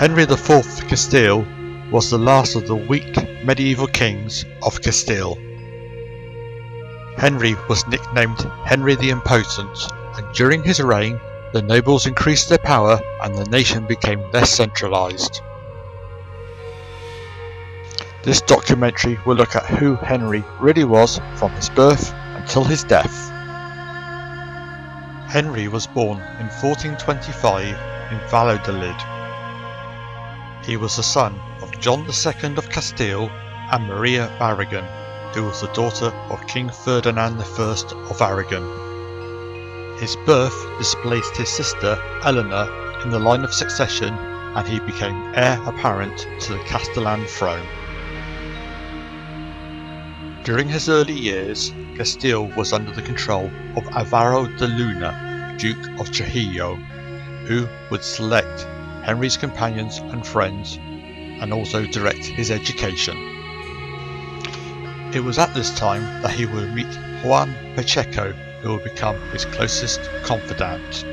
Henry IV of Castile was the last of the weak medieval kings of Castile. Henry was nicknamed Henry the Impotent, and during his reign the nobles increased their power and the nation became less centralised. This documentary will look at who Henry really was from his birth until his death. Henry was born in 1425 in Valladolid. He was the son of John II of Castile and Maria of Aragon, who was the daughter of King Ferdinand I of Aragon. His birth displaced his sister Eleanor in the line of succession, and he became heir apparent to the Castellan throne. During his early years, Castile was under the control of Alvaro de Luna, Duke of Trujillo, who would select Henry's companions and friends and also direct his education. It was at this time that he would meet Juan Pacheco, who would become his closest confidant.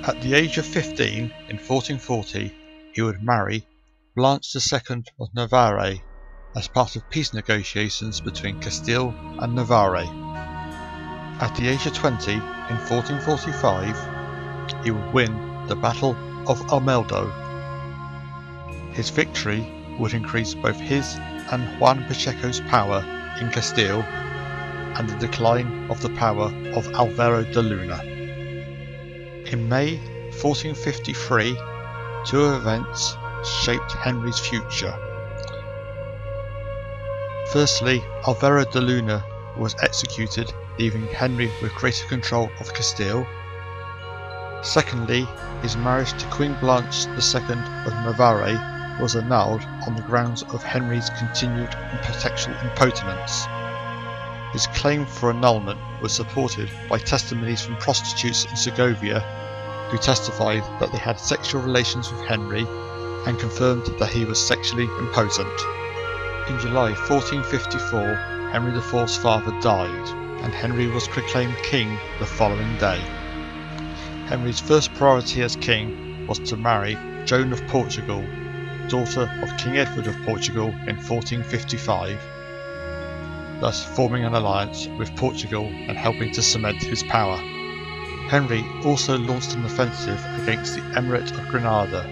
At the age of 15 in 1440, he would marry Blanche II of Navarre as part of peace negotiations between Castile and Navarre. At the age of 20 in 1445, he would win the Battle of Almeldo. His victory would increase both his and Juan Pacheco's power in Castile and the decline of the power of Alvaro de Luna. In May 1453, two events shaped Henry's future. Firstly, Alvaro de Luna was executed, leaving Henry with greater control of Castile. Secondly, his marriage to Queen Blanche II of Navarre was annulled on the grounds of Henry's continued intellectual impotence. His claim for annulment was supported by testimonies from prostitutes in Segovia, who testified that they had sexual relations with Henry and confirmed that he was sexually impotent. In July 1454, Henry IV's father died, and Henry was proclaimed king the following day. Henry's first priority as king was to marry Joan of Portugal, daughter of King Edward of Portugal in 1455, thus forming an alliance with Portugal and helping to cement his power. Henry also launched an offensive against the Emirate of Granada,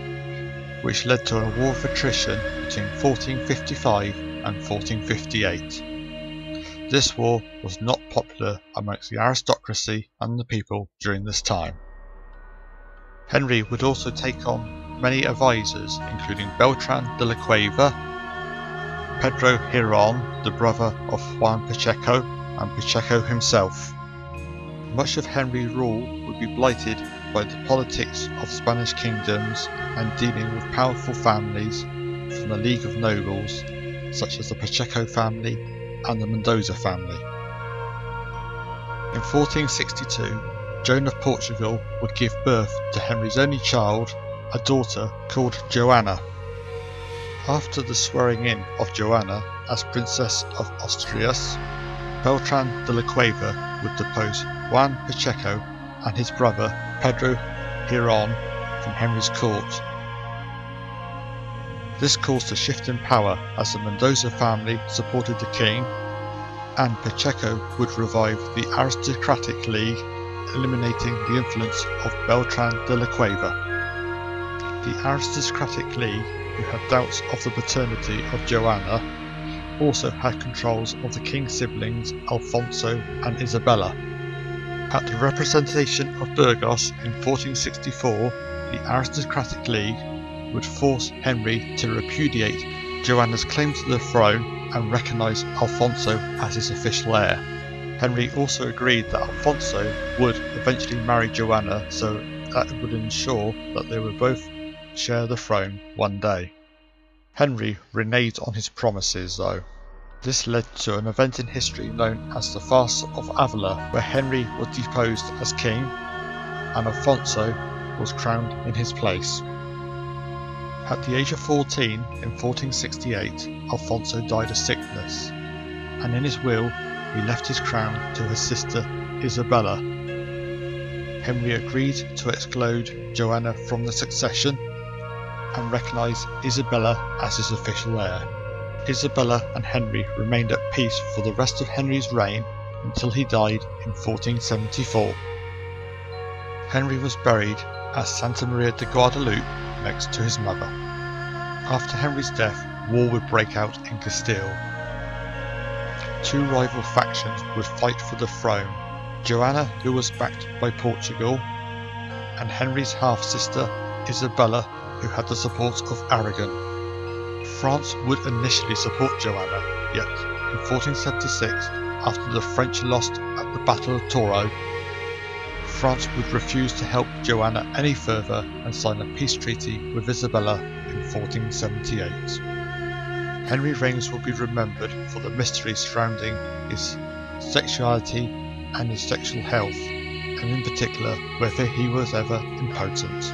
which led to a war of attrition between 1455 and 1458. This war was not popular amongst the aristocracy and the people during this time. Henry would also take on many advisors, including Beltran de la Cueva, Pedro Giron, the brother of Juan Pacheco, and Pacheco himself. Much of Henry's rule would be blighted by the politics of Spanish kingdoms and dealing with powerful families from the League of Nobles, such as the Pacheco family and the Mendoza family. In 1462, Joan of Portugal would give birth to Henry's only child, a daughter called Joanna. After the swearing in of Joanna as Princess of Asturias, Beltran de la Cueva would depose Juan Pacheco and his brother Pedro Giron from Henry's court. This caused a shift in power as the Mendoza family supported the king, and Pacheco would revive the aristocratic league, eliminating the influence of Beltran de la Cueva. The aristocratic league, who had doubts of the paternity of Joanna, also had controls of the king's siblings Alfonso and Isabella. At the representation of Burgos in 1464, the aristocratic league would force Henry to repudiate Joanna's claim to the throne and recognise Alfonso as his official heir. Henry also agreed that Alfonso would eventually marry Joanna, so that would ensure that they would both share the throne one day. Henry reneged on his promises though. This led to an event in history known as the Farce of Avila, where Henry was deposed as king and Alfonso was crowned in his place. At the age of 14 in 1468, Alfonso died of sickness, and in his will he left his crown to his sister Isabella. Henry agreed to exclude Joanna from the succession and recognise Isabella as his official heir. Isabella and Henry remained at peace for the rest of Henry's reign until he died in 1474. Henry was buried at Santa Maria de Guadalupe next to his mother. After Henry's death, war would break out in Castile. Two rival factions would fight for the throne, Joanna, who was backed by Portugal, and Henry's half-sister Isabella, who had the support of Aragon. France would initially support Joanna, yet in 1476, after the French lost at the Battle of Toro, France would refuse to help Joanna any further and sign a peace treaty with Isabella in 1478. Henry's reigns will be remembered for the mysteries surrounding his sexuality and his sexual health, and in particular whether he was ever impotent.